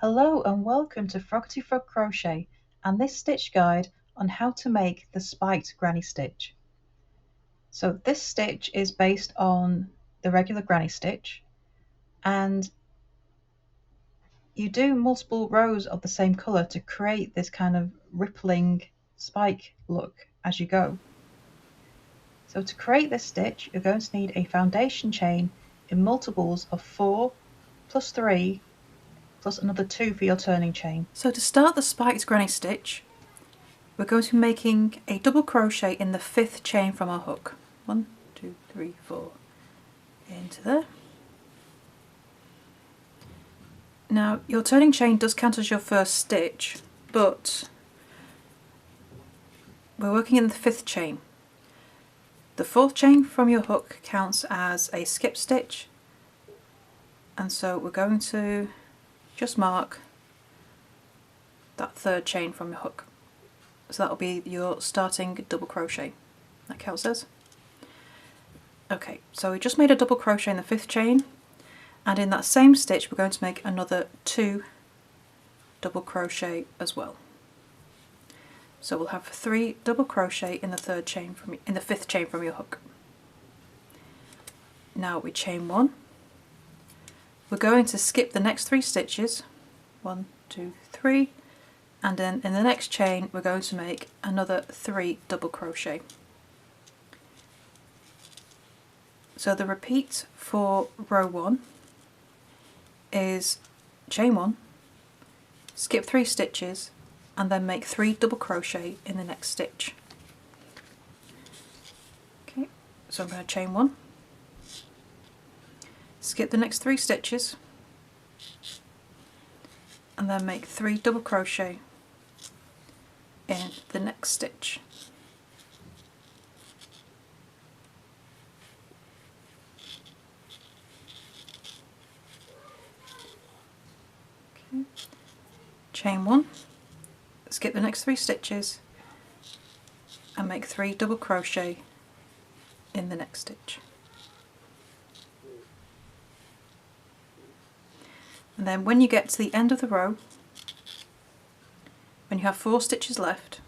Hello and welcome to Froggity Frog Crochet and this stitch guide on how to make the spiked granny stitch. So this stitch is based on the regular granny stitch, and you do multiple rows of the same colour to create this kind of rippling spike look as you go. So to create this stitch you're going to need a foundation chain in multiples of 4 plus 3 plus another 2 for your turning chain. So to start the spiked granny stitch, we're going to be making a double crochet in the 5th chain from our hook. 1, 2, 3, 4 into there. Now your turning chain does count as your first stitch, but we're working in the 5th chain. The 4th chain from your hook counts as a skip stitch, and so we're going to just mark that 3rd chain from your hook. So that'll be your starting double crochet. That counts as. Okay, so we just made a double crochet in the 5th chain, and in that same stitch we're going to make another 2 double crochet as well. So we'll have 3 double crochet in the 5th chain from your hook. Now we chain 1. We're going to skip the next 3 stitches, 1, 2, 3, and then in the next chain we're going to make another 3 double crochet. So the repeat for row 1 is chain 1, skip 3 stitches, and then make 3 double crochet in the next stitch. Okay, so I'm going to chain 1, skip the next 3 stitches, and then make 3 double crochet in the next stitch. Okay. Chain 1, skip the next 3 stitches, and make 3 double crochet in the next stitch. And then when you get to the end of the row, when you have 4 stitches left,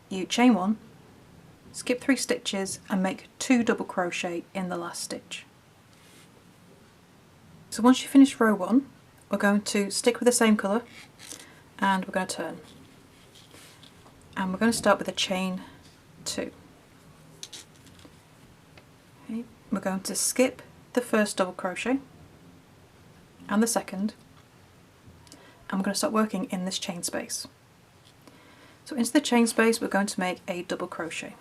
you chain 1, skip 3 stitches and make 2 double crochet in the last stitch. So once you finish row 1, we're going to stick with the same colour and we're going to turn. And we're going to start with a chain 2. Okay. We're going to skip the first double crochet and the second, and we're going to start working in this chain space. So into the chain space we're going to make a double crochet.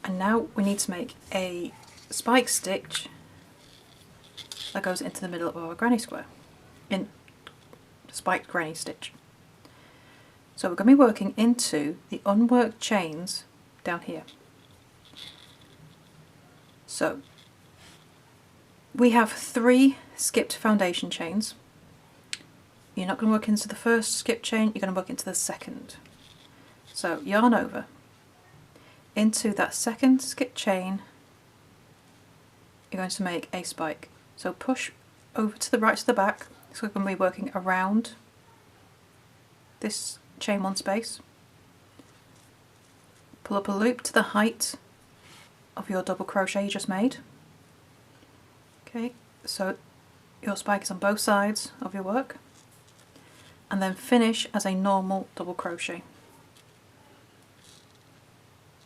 And now we need to make a spike stitch that goes into the middle of our granny square, in spiked granny stitch. So we're going to be working into the unworked chains down here. So we have 3 skipped foundation chains. You're not going to work into the first skip chain, you're going to work into the second. So yarn over into that second skip chain, you're going to make a spike. So push over to the right to the back, so we're going to be working around this chain 1 space. Pull up a loop to the height of your double crochet you just made. Okay, so your spike is on both sides of your work, and then finish as a normal double crochet,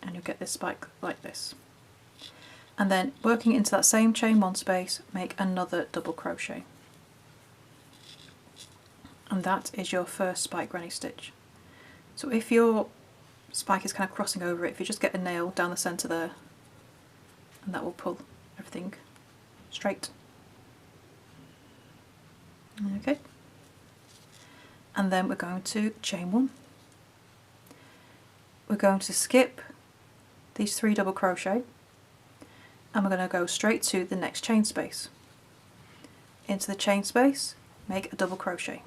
and you'll get this spike like this. And then working into that same chain 1 space, make another double crochet, and that is your first spike granny stitch. So if your spike is kind of crossing over it, if you just get a nail down the centre there, and that will pull everything straight. Okay, and then we're going to chain 1. We're going to skip these 3 double crochet, and we're going to go straight to the next chain space. Into the chain space, make a double crochet.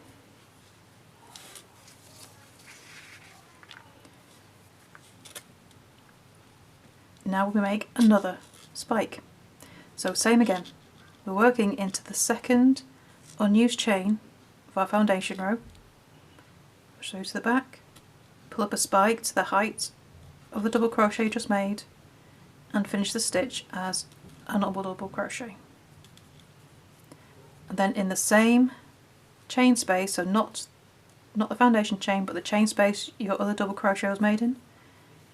Now we make another spike. So same again, we're working into the second unused chain of our foundation row, push through to the back, pull up a spike to the height of the double crochet you just made, and finish the stitch as a normal double crochet. And then in the same chain space, so not the foundation chain but the chain space your other double crochet was made in,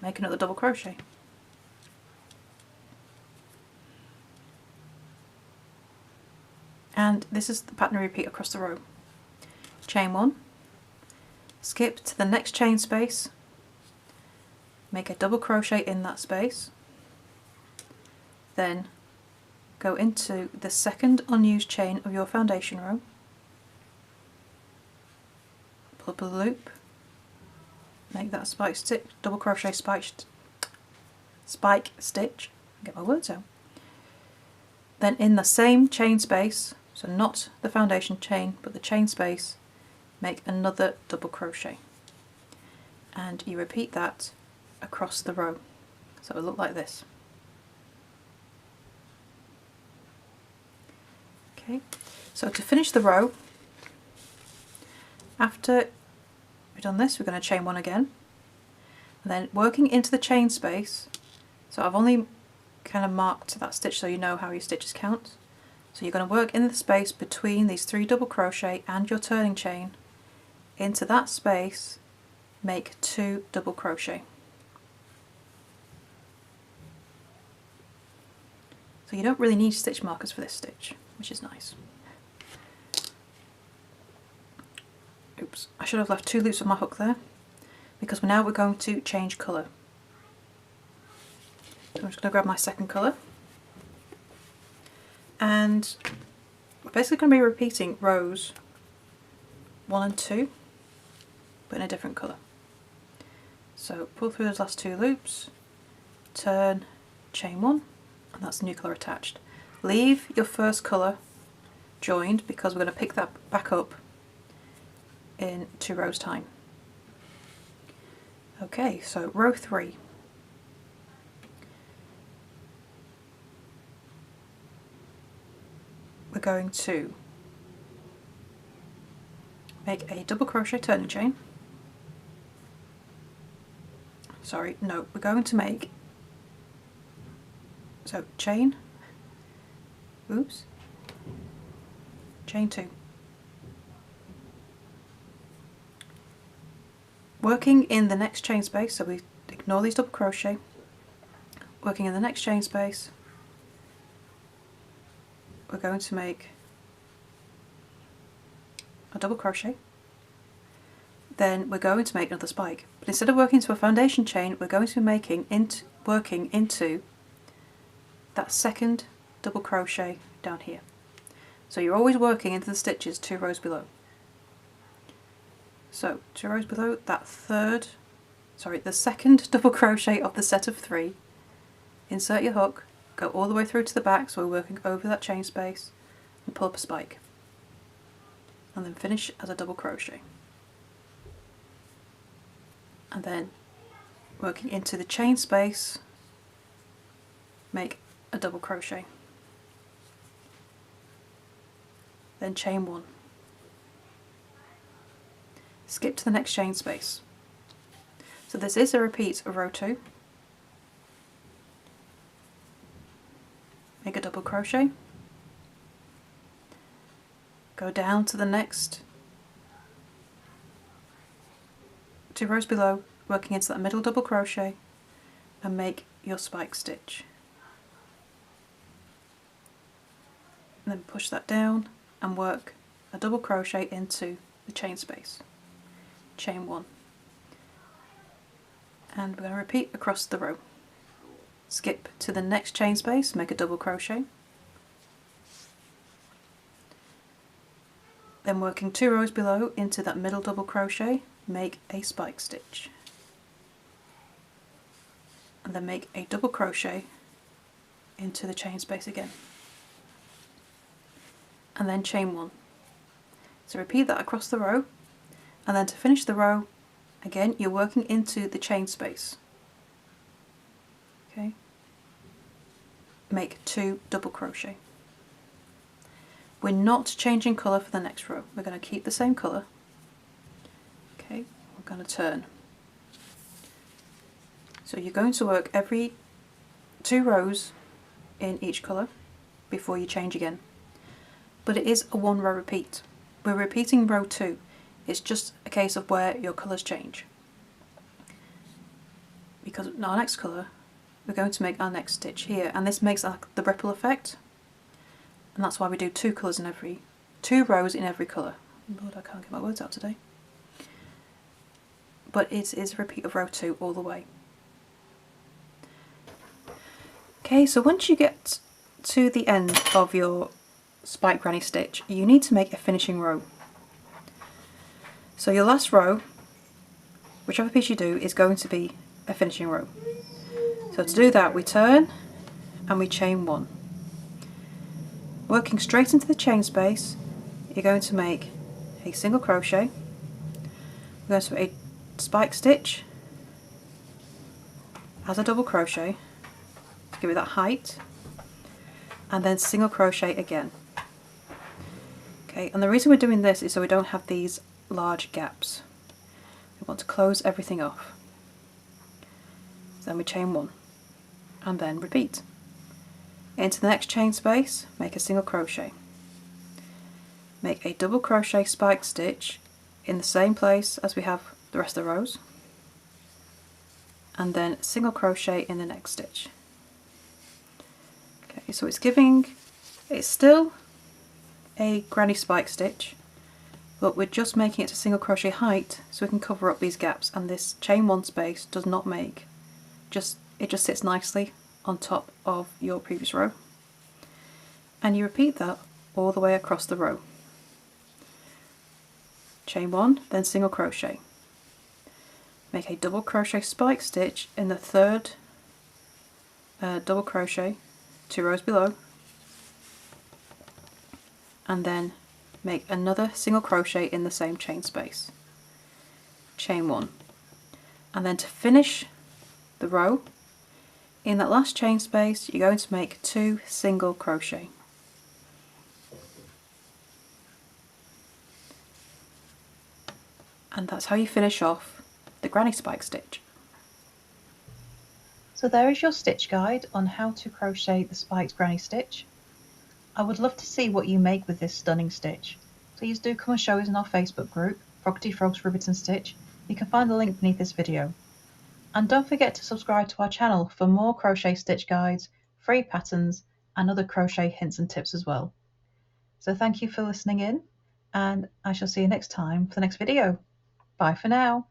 make another double crochet. And this is the pattern repeat across the row. Chain 1, skip to the next chain space, make a double crochet in that space, then go into the second unused chain of your foundation row, pull up a loop, make that spike stitch, double crochet spike stitch, get my words out. Then in the same chain space, so not the foundation chain but the chain space, make another double crochet, and you repeat that across the row, so it will look like this. Okay, so to finish the row, after we've done this, we're going to chain 1 again, and then working into the chain space, so I've only kind of marked that stitch so you know how your stitches count. So you're going to work in the space between these 3 double crochet and your turning chain. Into that space, make 2 double crochet. So you don't really need stitch markers for this stitch, which is nice. Oops, I should have left 2 loops of my hook there, because now we're going to change colour. So I'm just going to grab my second colour, and we're basically going to be repeating rows 1 and 2 but in a different colour. So pull through those last 2 loops, turn, chain 1, and that's the new colour attached. Leave your first colour joined because we're going to pick that back up in 2 rows time. Okay, so row 3. We're going to make a double crochet turning chain. Sorry, no, we're going to make, so chain, oops, chain 2. Working in the next chain space, so we ignore these double crochet, working in the next chain space, we're going to make a double crochet, then we're going to make another spike, but instead of working into a foundation chain, we're going to be working into that second double crochet down here. So you're always working into the stitches 2 rows below. So 2 rows below, the second double crochet of the set of 3, insert your hook, go all the way through to the back, so we're working over that chain space, and pull up a spike, and then finish as a double crochet, and then working into the chain space, make a double crochet, then chain 1, skip to the next chain space. So this is a repeat of row 2. Make a double crochet, go down to the next 2 rows below, working into that middle double crochet, and make your spike stitch. And then push that down and work a double crochet into the chain space. Chain 1. And we're going to repeat across the row. Skip to the next chain space, make a double crochet, then working 2 rows below into that middle double crochet, make a spike stitch, and then make a double crochet into the chain space again, and then chain 1. So repeat that across the row, and then to finish the row, again you're working into the chain space. Okay, make 2 double crochet, We're not changing colour for the next row. We're going to keep the same colour. Okay, we're going to turn. So you're going to work every 2 rows in each colour before you change again. But it is a 1 row repeat. We're repeating row 2. It's just a case of where your colours change. Because in our next colour, we're going to make our next stitch here, and this makes the ripple effect, and that's why we do 2 colours in every 2 rows in every colour. Lord, I can't get my words out today. But it is a repeat of row 2 all the way. Okay, so once you get to the end of your spike granny stitch, you need to make a finishing row. So your last row, whichever piece you do, is going to be a finishing row. So to do that, we turn and we chain 1. Working straight into the chain space, you're going to make a single crochet. We're going to make a spike stitch as a double crochet to give it that height, and then single crochet again. Okay, and the reason we're doing this is so we don't have these large gaps. We want to close everything off. So then we chain 1 and then repeat. Into the next chain space, make a single crochet. Make a double crochet spike stitch in the same place as we have the rest of the rows, and then single crochet in the next stitch. Okay, so it's still a granny spike stitch, but we're just making it to single crochet height so we can cover up these gaps, and this chain 1 space does not make, it just sits nicely on top of your previous row. And you repeat that all the way across the row. Chain 1, then single crochet. Make a double crochet spike stitch in the 3rd double crochet 2 rows below, and then make another single crochet in the same chain space. Chain 1, and then to finish the row, in that last chain space you're going to make 2 single crochet. And that's how you finish off the granny spike stitch. So there is your stitch guide on how to crochet the spiked granny stitch. I would love to see what you make with this stunning stitch. Please do come and show us in our Facebook group, Froggity Frogs Ribbit and Stitch. You can find the link beneath this video. And don't forget to subscribe to our channel for more crochet stitch guides, free patterns and other crochet hints and tips as well. So thank you for listening in, and I shall see you next time for the next video. Bye for now.